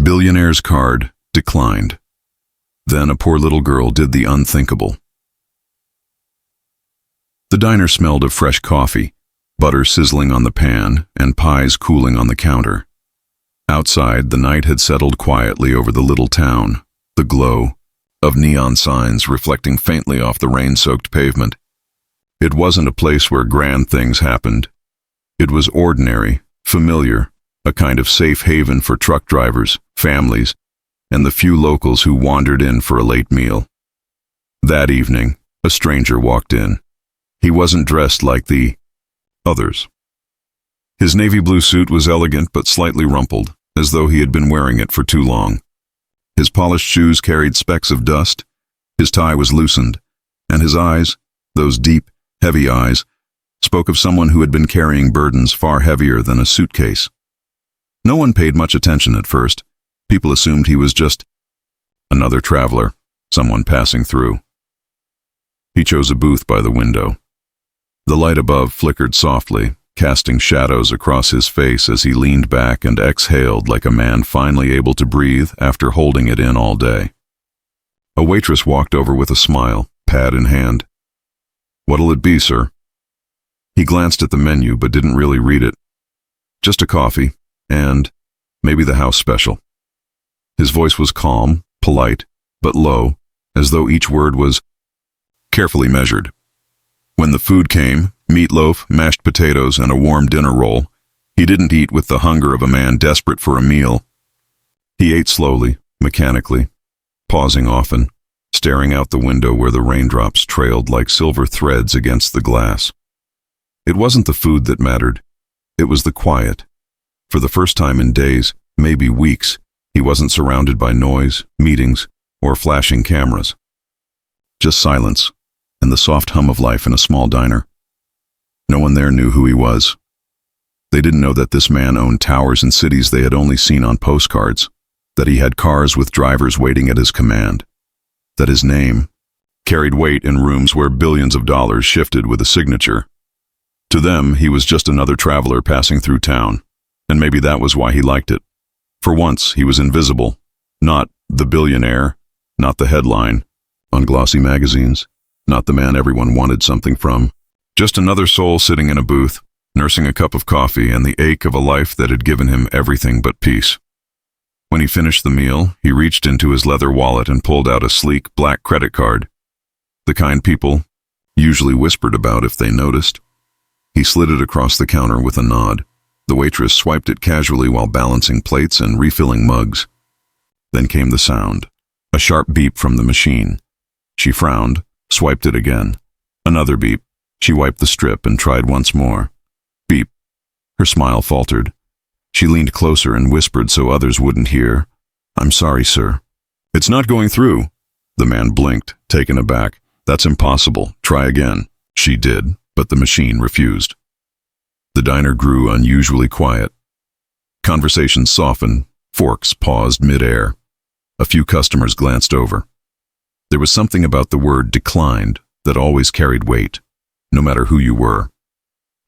Billionaire's card declined. Then a poor little girl did the unthinkable. The diner smelled of fresh coffee, butter sizzling on the pan, and pies cooling on the counter. Outside, the night had settled quietly over the little town, the glow of neon signs reflecting faintly off the rain-soaked pavement. It wasn't a place where grand things happened. It was ordinary, familiar, a kind of safe haven for truck drivers, families, and the few locals who wandered in for a late meal. That evening, a stranger walked in. He wasn't dressed like the others. His navy blue suit was elegant but slightly rumpled, as though he had been wearing it for too long. His polished shoes carried specks of dust, his tie was loosened, and his eyes, those deep, heavy eyes, spoke of someone who had been carrying burdens far heavier than a suitcase. No one paid much attention at first. People assumed he was just another traveler, someone passing through. He chose a booth by the window. The light above flickered softly, casting shadows across his face as he leaned back and exhaled like a man finally able to breathe after holding it in all day. A waitress walked over with a smile, pad in hand. "What'll it be, sir?" He glanced at the menu but didn't really read it. Just a coffee, and maybe the house special. His voice was calm, polite, but low, as though each word was carefully measured. When the food came, meatloaf, mashed potatoes, and a warm dinner roll, he didn't eat with the hunger of a man desperate for a meal. He ate slowly, mechanically, pausing often, staring out the window where the raindrops trailed like silver threads against the glass. It wasn't the food that mattered. It was the quiet. For the first time in days, maybe weeks, he wasn't surrounded by noise, meetings, or flashing cameras. Just silence, and the soft hum of life in a small diner. No one there knew who he was. They didn't know that this man owned towers in cities they had only seen on postcards, that he had cars with drivers waiting at his command, that his name carried weight in rooms where billions of dollars shifted with a signature. To them, he was just another traveler passing through town, and maybe that was why he liked it. For once, he was invisible, not the billionaire, not the headline on glossy magazines, not the man everyone wanted something from. Just another soul sitting in a booth, nursing a cup of coffee and the ache of a life that had given him everything but peace. When he finished the meal, he reached into his leather wallet and pulled out a sleek black credit card. The kind people usually whispered about if they noticed. He slid it across the counter with a nod. The waitress swiped it casually while balancing plates and refilling mugs. Then came the sound, a sharp beep from the machine. She frowned, swiped it again. Another beep. She wiped the strip and tried once more. Beep. Her smile faltered. She leaned closer and whispered so others wouldn't hear. "I'm sorry, sir." "It's not going through." The man blinked, taken aback. "That's impossible. Try again." She did, but the machine refused. The diner grew unusually quiet. Conversations softened, forks paused mid-air. A few customers glanced over. There was something about the word declined that always carried weight, no matter who you were.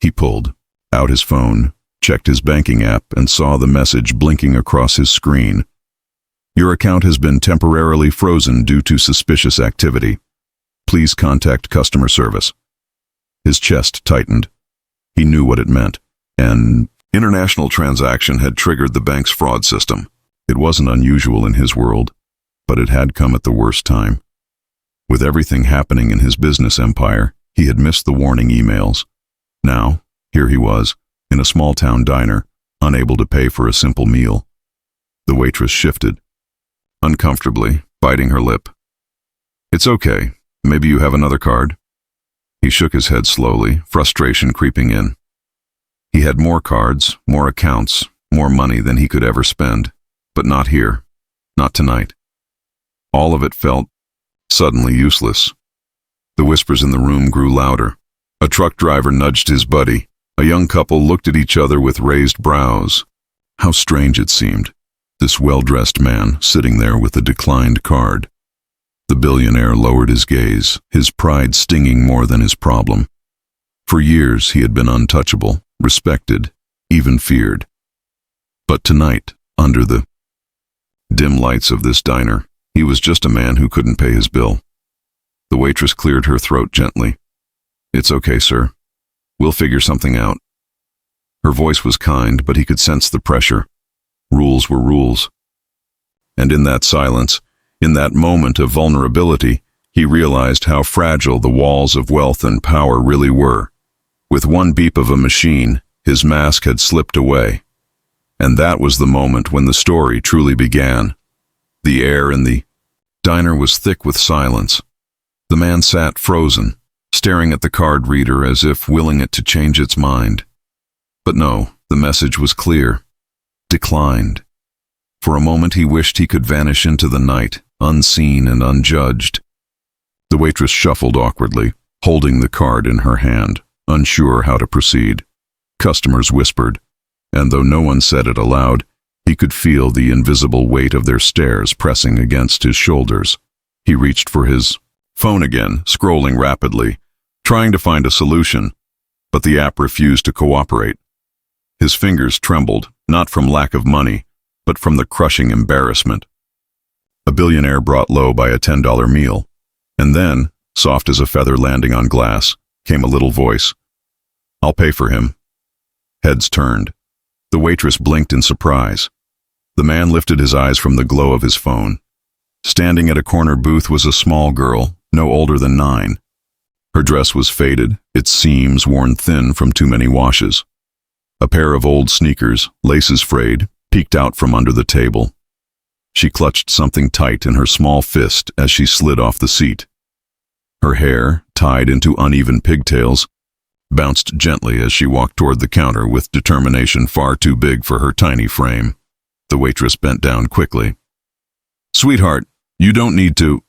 He pulled out his phone, checked his banking app, and saw the message blinking across his screen. "Your account has been temporarily frozen due to suspicious activity. Please contact customer service." His chest tightened. He knew what it meant. An international transaction had triggered the bank's fraud system. It wasn't unusual in his world, but it had come at the worst time. With everything happening in his business empire, he had missed the warning emails. Now, here he was, in a small-town diner, unable to pay for a simple meal. The waitress shifted, uncomfortably, biting her lip. "It's okay. Maybe you have another card?" He shook his head slowly, frustration creeping in. He had more cards, more accounts, more money than he could ever spend, but not here, not tonight. All of it felt suddenly useless. The whispers in the room grew louder. A truck driver nudged his buddy. A young couple looked at each other with raised brows. How strange it seemed, this well-dressed man sitting there with a declined card. The billionaire lowered his gaze, his pride stinging more than his problem. For years he had been untouchable, respected, even feared. But tonight, under the dim lights of this diner. He was just a man who couldn't pay his bill. The waitress cleared her throat gently. "It's okay, sir. We'll figure something out." Her voice was kind, but he could sense the pressure. Rules were rules. And in that silence, in that moment of vulnerability, he realized how fragile the walls of wealth and power really were. With one beep of a machine, his mask had slipped away. And that was the moment when the story truly began. The air in the diner was thick with silence. The man sat frozen, staring at the card reader as if willing it to change its mind. But no, the message was clear. Declined. For a moment he wished he could vanish into the night, unseen and unjudged. The waitress shuffled awkwardly, holding the card in her hand, unsure how to proceed. Customers whispered, and though no one said it aloud, he could feel the invisible weight of their stares pressing against his shoulders. He reached for his phone again, scrolling rapidly, trying to find a solution, but the app refused to cooperate. His fingers trembled, not from lack of money, but from the crushing embarrassment. A billionaire brought low by a $10 meal, and then, soft as a feather landing on glass, came a little voice. "I'll pay for him." Heads turned. The waitress blinked in surprise. The man lifted his eyes from the glow of his phone. Standing at a corner booth was a small girl, no older than 9. Her dress was faded, its seams worn thin from too many washes. A pair of old sneakers, laces frayed, peeked out from under the table. She clutched something tight in her small fist as she slid off the seat. Her hair, tied into uneven pigtails, bounced gently as she walked toward the counter with determination far too big for her tiny frame. The waitress bent down quickly. "Sweetheart, you don't need to—"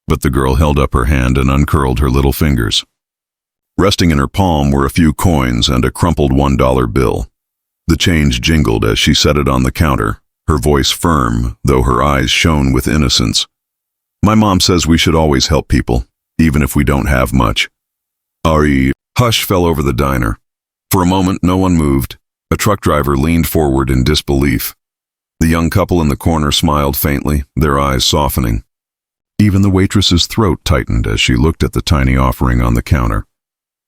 But the girl held up her hand and uncurled her little fingers. Resting in her palm were a few coins and a crumpled $1 bill. The change jingled as she set it on the counter, her voice firm, though her eyes shone with innocence. "My mom says we should always help people, even if we don't have much." Ari. Hush fell over the diner. For a moment, no one moved. A truck driver leaned forward in disbelief. The young couple in the corner smiled faintly, their eyes softening. Even the waitress's throat tightened as she looked at the tiny offering on the counter.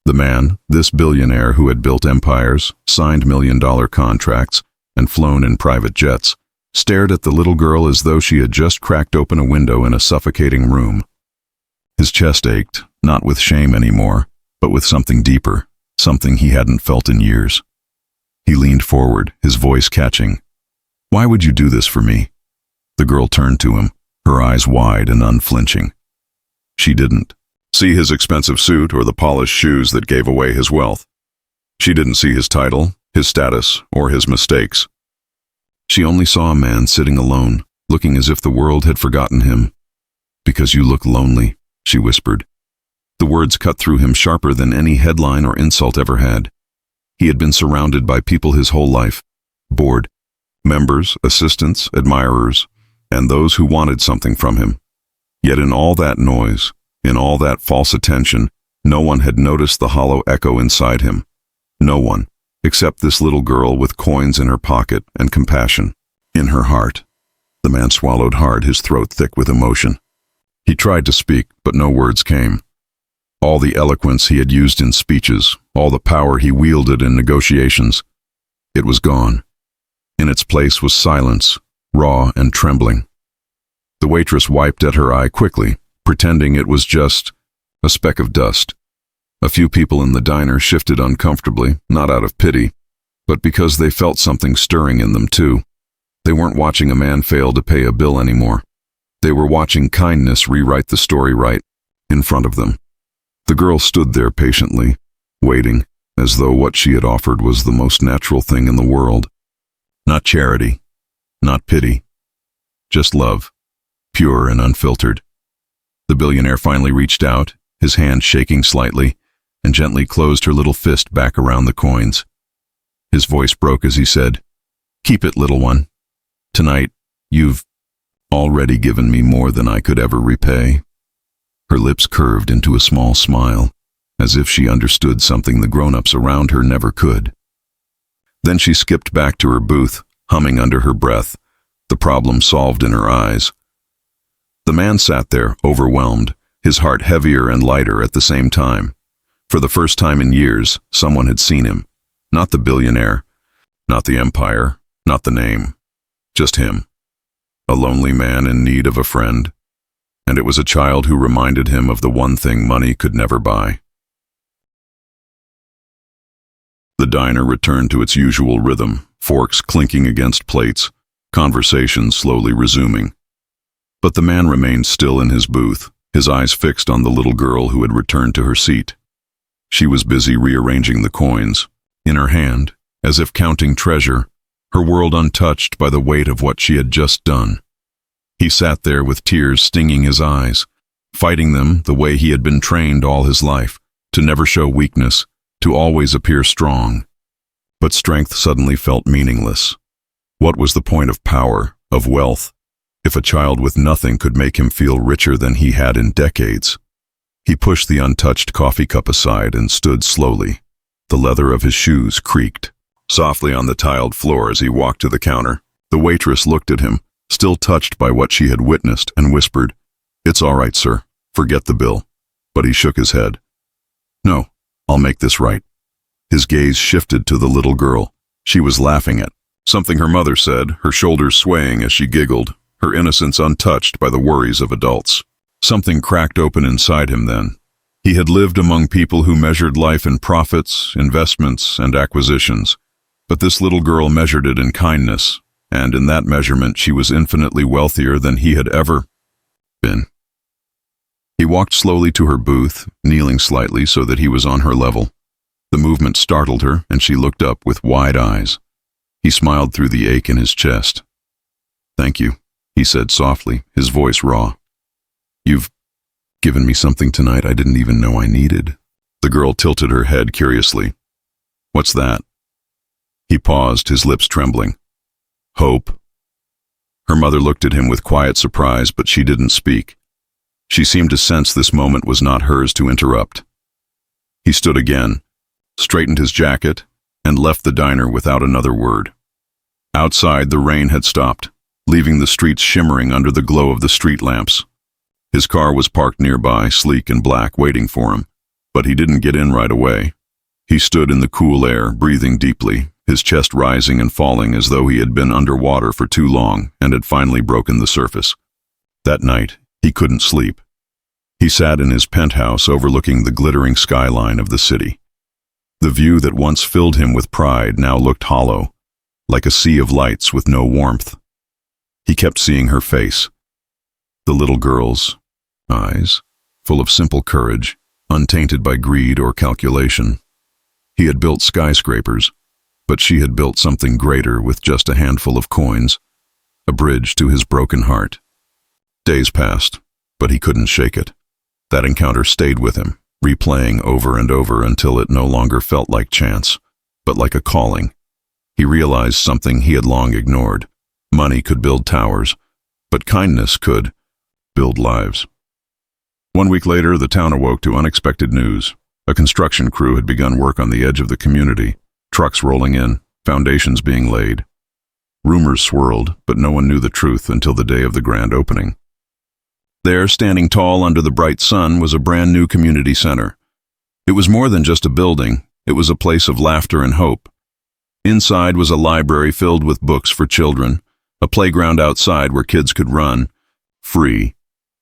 The man, this billionaire who had built empires, signed million-dollar contracts, and flown in private jets, stared at the little girl as though she had just cracked open a window in a suffocating room. His chest ached, not with shame anymore, but with something deeper, something he hadn't felt in years. He leaned forward, his voice catching. "Why would you do this for me?" The girl turned to him, her eyes wide and unflinching. She didn't see his expensive suit or the polished shoes that gave away his wealth. She didn't see his title, his status, or his mistakes. She only saw a man sitting alone, looking as if the world had forgotten him. "Because you look lonely," she whispered. The words cut through him sharper than any headline or insult ever had. He had been surrounded by people his whole life, board members, assistants, admirers, and those who wanted something from him. Yet in all that noise, in all that false attention, no one had noticed the hollow echo inside him. No one, except this little girl with coins in her pocket and compassion in her heart. The man swallowed hard, his throat thick with emotion. He tried to speak, but no words came. All the eloquence he had used in speeches, all the power he wielded in negotiations, it was gone. In its place was silence, raw and trembling. The waitress wiped at her eye quickly, pretending it was just a speck of dust. A few people in the diner shifted uncomfortably, not out of pity, but because they felt something stirring in them too. They weren't watching a man fail to pay a bill anymore. They were watching kindness rewrite the story right in front of them. The girl stood there patiently, waiting, as though what she had offered was the most natural thing in the world. Not charity, not pity, just love, pure and unfiltered. The billionaire finally reached out, his hand shaking slightly, and gently closed her little fist back around the coins. His voice broke as he said, "Keep it, little one. Tonight, you've already given me more than I could ever repay." Her lips curved into a small smile, as if she understood something the grown-ups around her never could. Then she skipped back to her booth, humming under her breath, the problem solved in her eyes. The man sat there, overwhelmed, his heart heavier and lighter at the same time. For the first time in years, someone had seen him. Not the billionaire, not the empire, not the name. Just him. A lonely man in need of a friend. And it was a child who reminded him of the one thing money could never buy. The diner returned to its usual rhythm, forks clinking against plates, conversation slowly resuming. But the man remained still in his booth, his eyes fixed on the little girl who had returned to her seat. She was busy rearranging the coins, in her hand, as if counting treasure, her world untouched by the weight of what she had just done. He sat there with tears stinging his eyes, fighting them the way he had been trained all his life, to never show weakness, to always appear strong. But strength suddenly felt meaningless. What was the point of power, of wealth, if a child with nothing could make him feel richer than he had in decades? He pushed the untouched coffee cup aside and stood slowly. The leather of his shoes creaked softly on the tiled floor as he walked to the counter. The waitress looked at him, still touched by what she had witnessed, and whispered, "It's all right, sir. Forget the bill." But he shook his head. "No, I'll make this right." His gaze shifted to the little girl. She was laughing at something her mother said, her shoulders swaying as she giggled, her innocence untouched by the worries of adults. Something cracked open inside him then. He had lived among people who measured life in profits, investments, and acquisitions. But this little girl measured it in kindness, and in that measurement she was infinitely wealthier than he had ever been. He walked slowly to her booth, kneeling slightly so that he was on her level. The movement startled her, and she looked up with wide eyes. He smiled through the ache in his chest. "Thank you," he said softly, his voice raw. "You've given me something tonight I didn't even know I needed." The girl tilted her head curiously. "What's that?" He paused, his lips trembling. "Hope." Her mother looked at him with quiet surprise, but she didn't speak. She seemed to sense this moment was not hers to interrupt. He stood again, straightened his jacket, and left the diner without another word. Outside, the rain had stopped, leaving the streets shimmering under the glow of the street lamps. His car was parked nearby, sleek and black, waiting for him, but he didn't get in right away. He stood in the cool air, breathing deeply, his chest rising and falling as though he had been underwater for too long and had finally broken the surface. That night, he couldn't sleep. He sat in his penthouse overlooking the glittering skyline of the city. The view that once filled him with pride now looked hollow, like a sea of lights with no warmth. He kept seeing her face, the little girl's eyes, full of simple courage, untainted by greed or calculation. He had built skyscrapers, but she had built something greater with just a handful of coins, a bridge to his broken heart. Days passed, but he couldn't shake it. That encounter stayed with him, replaying over and over until it no longer felt like chance, but like a calling. He realized something he had long ignored. Money could build towers, but kindness could build lives. 1 week later, the town awoke to unexpected news. A construction crew had begun work on the edge of the community, trucks rolling in, foundations being laid. Rumors swirled, but no one knew the truth until the day of the grand opening. There, standing tall under the bright sun, was a brand new community center. It was more than just a building, it was a place of laughter and hope. Inside was a library filled with books for children, a playground outside where kids could run, free,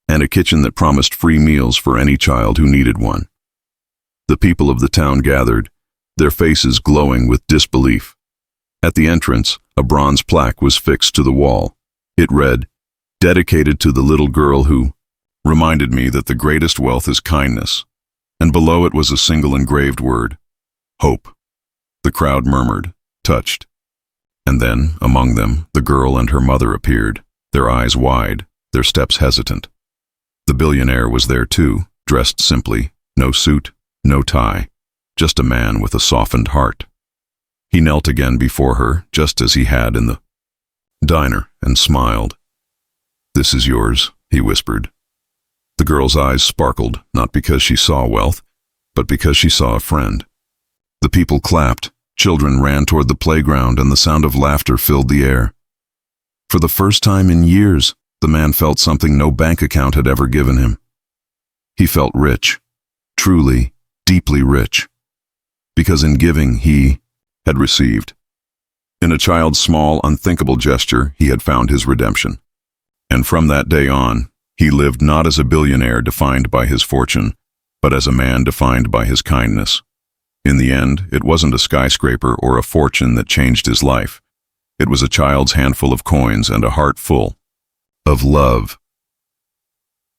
and a kitchen that promised free meals for any child who needed one. The people of the town gathered, their faces glowing with disbelief. At the entrance, a bronze plaque was fixed to the wall. It read, "Dedicated to the little girl who reminded me that the greatest wealth is kindness," and below it was a single engraved word, "Hope." The crowd murmured, touched. And then, among them, the girl and her mother appeared, their eyes wide, their steps hesitant. The billionaire was there too, dressed simply, no suit, no tie, just a man with a softened heart. He knelt again before her, just as he had in the diner, and smiled. "This is yours," he whispered. The girl's eyes sparkled, not because she saw wealth, but because she saw a friend. The people clapped, children ran toward the playground, and the sound of laughter filled the air. For the first time in years, the man felt something no bank account had ever given him. He felt rich, truly, deeply rich, because in giving he had received. In a child's small, unthinkable gesture, he had found his redemption. And from that day on, he lived not as a billionaire defined by his fortune, but as a man defined by his kindness. In the end, it wasn't a skyscraper or a fortune that changed his life. It was a child's handful of coins and a heart full of love.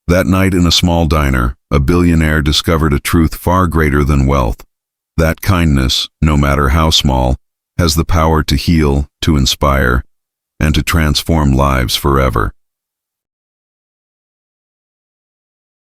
That night in a small diner, a billionaire discovered a truth far greater than wealth. That kindness, no matter how small, has the power to heal, to inspire, and to transform lives forever.